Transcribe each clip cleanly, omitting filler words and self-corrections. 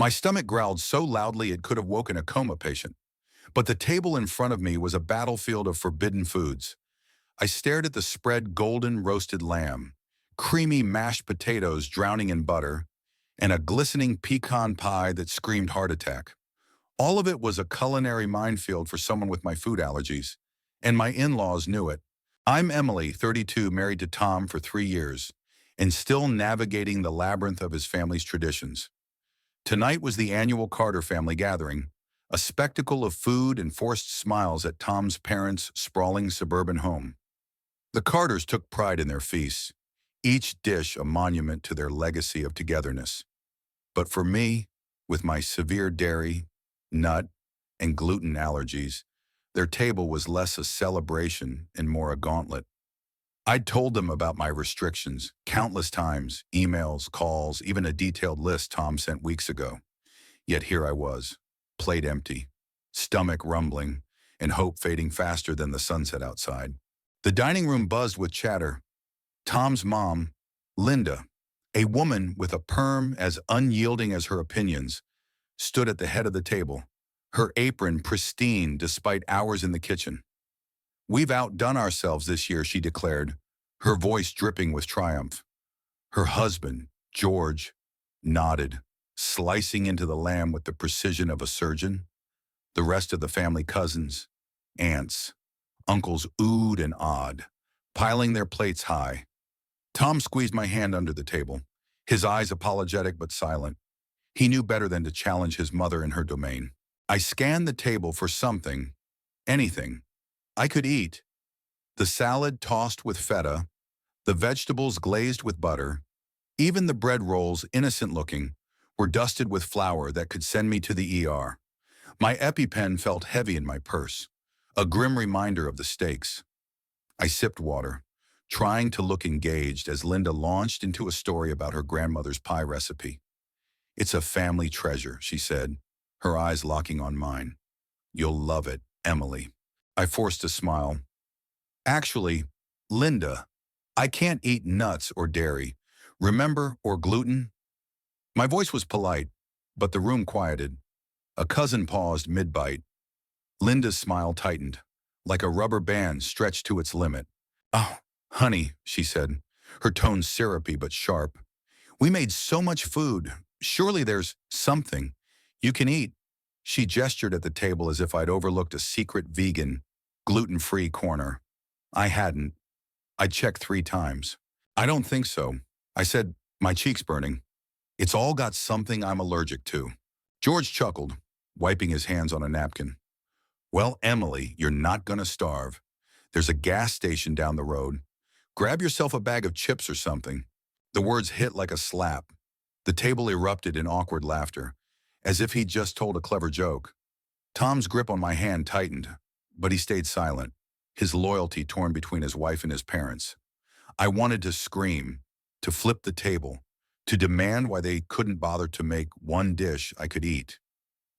My stomach growled so loudly it could have woken a coma patient. But the table in front of me was a battlefield of forbidden foods. I stared at the spread golden roasted lamb, creamy mashed potatoes drowning in butter, and a glistening pecan pie that screamed heart attack. All of it was a culinary minefield for someone with my food allergies, and my in-laws knew it. I'm Emily, 32, married to Tom for 3 years, and still navigating the labyrinth of his family's traditions. Tonight was the annual Carter family gathering, a spectacle of food and forced smiles at Tom's parents' sprawling suburban home. The Carters took pride in their feasts, each dish a monument to their legacy of togetherness. But for me, with my severe dairy, nut, and gluten allergies, their table was less a celebration and more a gauntlet. I'd told them about my restrictions countless times, emails, calls, even a detailed list Tom sent weeks ago. Yet here I was, plate empty, stomach rumbling, and hope fading faster than the sunset outside. The dining room buzzed with chatter. Tom's mom, Linda, a woman with a perm as unyielding as her opinions, stood at the head of the table, her apron pristine despite hours in the kitchen. "We've outdone ourselves this year," she declared, her voice dripping with triumph. Her husband, George, nodded, slicing into the lamb with the precision of a surgeon. The rest of the family cousins, aunts, uncles oohed and awed, piling their plates high. Tom squeezed my hand under the table, his eyes apologetic but silent. He knew better than to challenge his mother in her domain. I scanned the table for something, anything, I could eat. The salad tossed with feta, the vegetables glazed with butter, even the bread rolls, innocent looking, were dusted with flour that could send me to the ER. My EpiPen felt heavy in my purse, a grim reminder of the stakes. I sipped water, trying to look engaged as Linda launched into a story about her grandmother's pie recipe. "It's a family treasure," she said, her eyes locking on mine. "You'll love it, Emily." I forced a smile. "Actually, Linda, I can't eat nuts or dairy, remember, or gluten." My voice was polite, but the room quieted. A cousin paused mid-bite. Linda's smile tightened, like a rubber band stretched to its limit. "Oh, honey," she said, her tone syrupy but sharp. "We made so much food. Surely there's something you can eat." She gestured at the table as if I'd overlooked a secret vegan, gluten-free corner. I hadn't. I'd checked 3 times. "I don't think so," I said, my cheeks burning. "It's all got something I'm allergic to." George chuckled, wiping his hands on a napkin. "Well, Emily, you're not gonna starve. There's a gas station down the road. Grab yourself a bag of chips or something." The words hit like a slap. The table erupted in awkward laughter, as if he'd just told a clever joke. Tom's grip on my hand tightened, but he stayed silent, his loyalty torn between his wife and his parents. I wanted to scream, to flip the table, to demand why they couldn't bother to make one dish I could eat.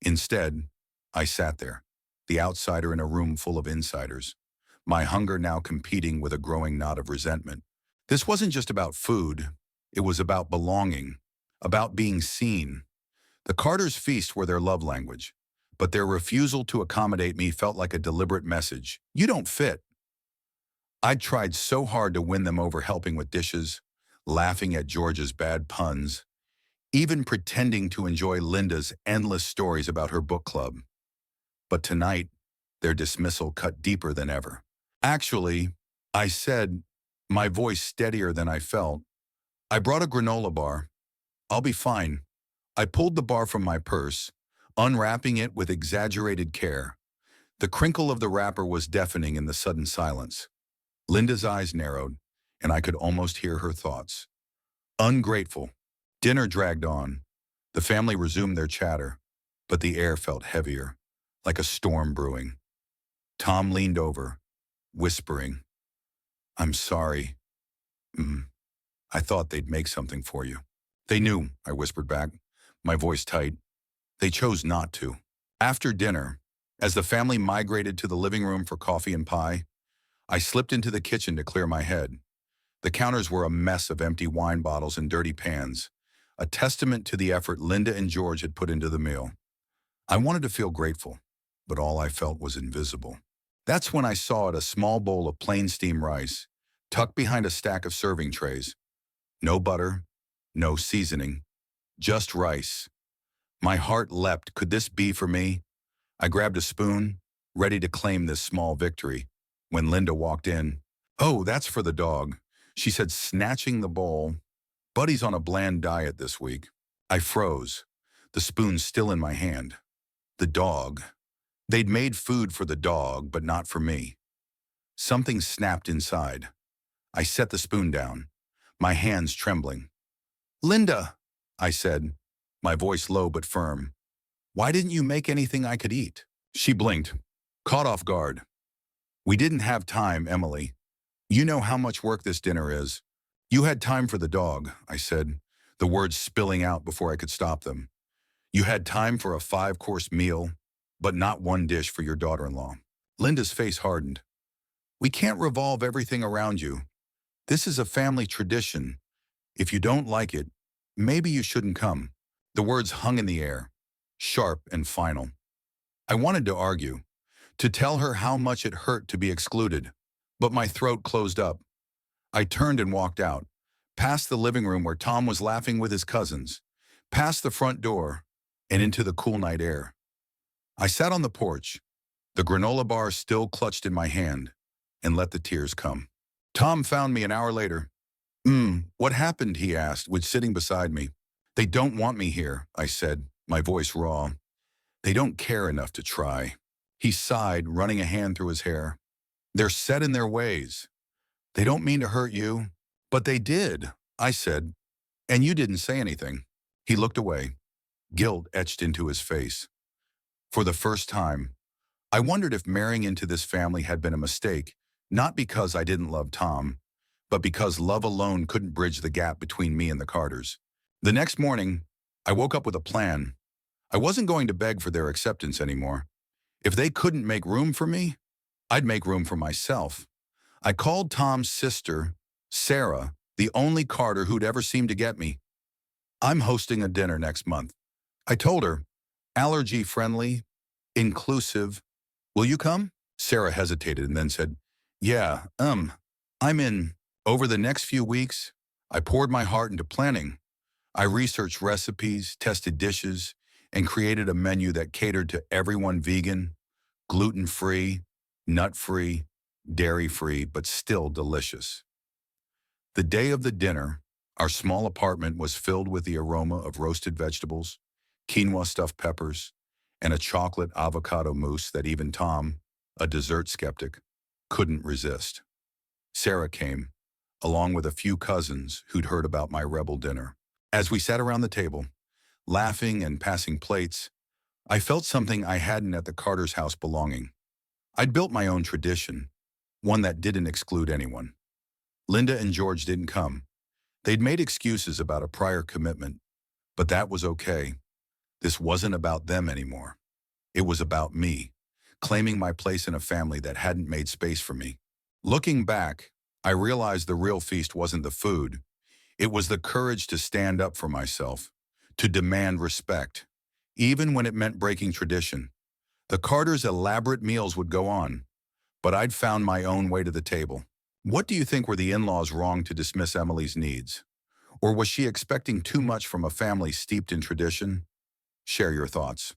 Instead, I sat there, the outsider in a room full of insiders, my hunger now competing with a growing knot of resentment. This wasn't just about food, it was about belonging, about being seen. The Carters' feasts were their love language, but their refusal to accommodate me felt like a deliberate message. "You don't fit." I'd tried so hard to win them over, helping with dishes, laughing at George's bad puns, even pretending to enjoy Linda's endless stories about her book club. But tonight, their dismissal cut deeper than ever. "Actually," I said, my voice steadier than I felt, "I brought a granola bar. I'll be fine." I pulled the bar from my purse, unwrapping it with exaggerated care. The crinkle of the wrapper was deafening in the sudden silence. Linda's eyes narrowed, and I could almost hear her thoughts. Ungrateful. Dinner dragged on. The family resumed their chatter, but the air felt heavier, like a storm brewing. Tom leaned over, whispering, "I'm sorry. I thought they'd make something for you." "They knew," I whispered back, my voice tight. "They chose not to." After dinner, as the family migrated to the living room for coffee and pie, I slipped into the kitchen to clear my head. The counters were a mess of empty wine bottles and dirty pans, a testament to the effort Linda and George had put into the meal. I wanted to feel grateful, but all I felt was invisible. That's when I saw it, a small bowl of plain steamed rice, tucked behind a stack of serving trays. No butter, no seasoning, just rice. My heart leapt. Could this be for me? I grabbed a spoon, ready to claim this small victory, when Linda walked in. "Oh, that's for the dog," she said, snatching the bowl. "Buddy's on a bland diet this week." I froze, the spoon still in my hand. The dog. They'd made food for the dog, but not for me. Something snapped inside. I set the spoon down, my hands trembling. "Linda," I said, my voice low but firm, "why didn't you make anything I could eat?" She blinked, caught off guard. "We didn't have time, Emily. You know how much work this dinner is." "You had time for the dog," I said, the words spilling out before I could stop them. "You had time for a 5-course meal, but not one dish for your daughter-in-law." Linda's face hardened. "We can't revolve everything around you. This is a family tradition. If you don't like it, maybe you shouldn't come." The words hung in the air, sharp and final. I wanted to argue, to tell her how much it hurt to be excluded, but my throat closed up. I turned and walked out, past the living room where Tom was laughing with his cousins, past the front door, and into the cool night air. I sat on the porch, the granola bar still clutched in my hand, and let the tears come. Tom found me an hour later. What happened?" he asked, with sitting beside me. "They don't want me here," I said, my voice raw. "They don't care enough to try." He sighed, running a hand through his hair. "They're set in their ways. They don't mean to hurt you." "But they did," I said, "and you didn't say anything." He looked away, guilt etched into his face. For the first time, I wondered if marrying into this family had been a mistake, not because I didn't love Tom, but because love alone couldn't bridge the gap between me and the Carters. The next morning, I woke up with a plan. I wasn't going to beg for their acceptance anymore. If they couldn't make room for me, I'd make room for myself. I called Tom's sister, Sarah, the only Carter who'd ever seemed to get me. "I'm hosting a dinner next month." I told her, "allergy-friendly, inclusive. Will you come?" Sarah hesitated and then said, "Yeah, I'm in." Over the next few weeks, I poured my heart into planning. I researched recipes, tested dishes, and created a menu that catered to everyone: vegan, gluten-free, nut-free, dairy-free, but still delicious. The day of the dinner, our small apartment was filled with the aroma of roasted vegetables, quinoa stuffed peppers, and a chocolate avocado mousse that even Tom, a dessert skeptic, couldn't resist. Sarah came, along with a few cousins who'd heard about my rebel dinner. As we sat around the table, laughing and passing plates, I felt something I hadn't at the Carter's house: belonging. I'd built my own tradition, one that didn't exclude anyone. Linda and George didn't come. They'd made excuses about a prior commitment, but that was okay. This wasn't about them anymore. It was about me, claiming my place in a family that hadn't made space for me. Looking back, I realized the real feast wasn't the food. It was the courage to stand up for myself, to demand respect, even when it meant breaking tradition. The Carters' elaborate meals would go on, but I'd found my own way to the table. What do you think? Were the in-laws wrong to dismiss Emily's needs? Or was she expecting too much from a family steeped in tradition? Share your thoughts.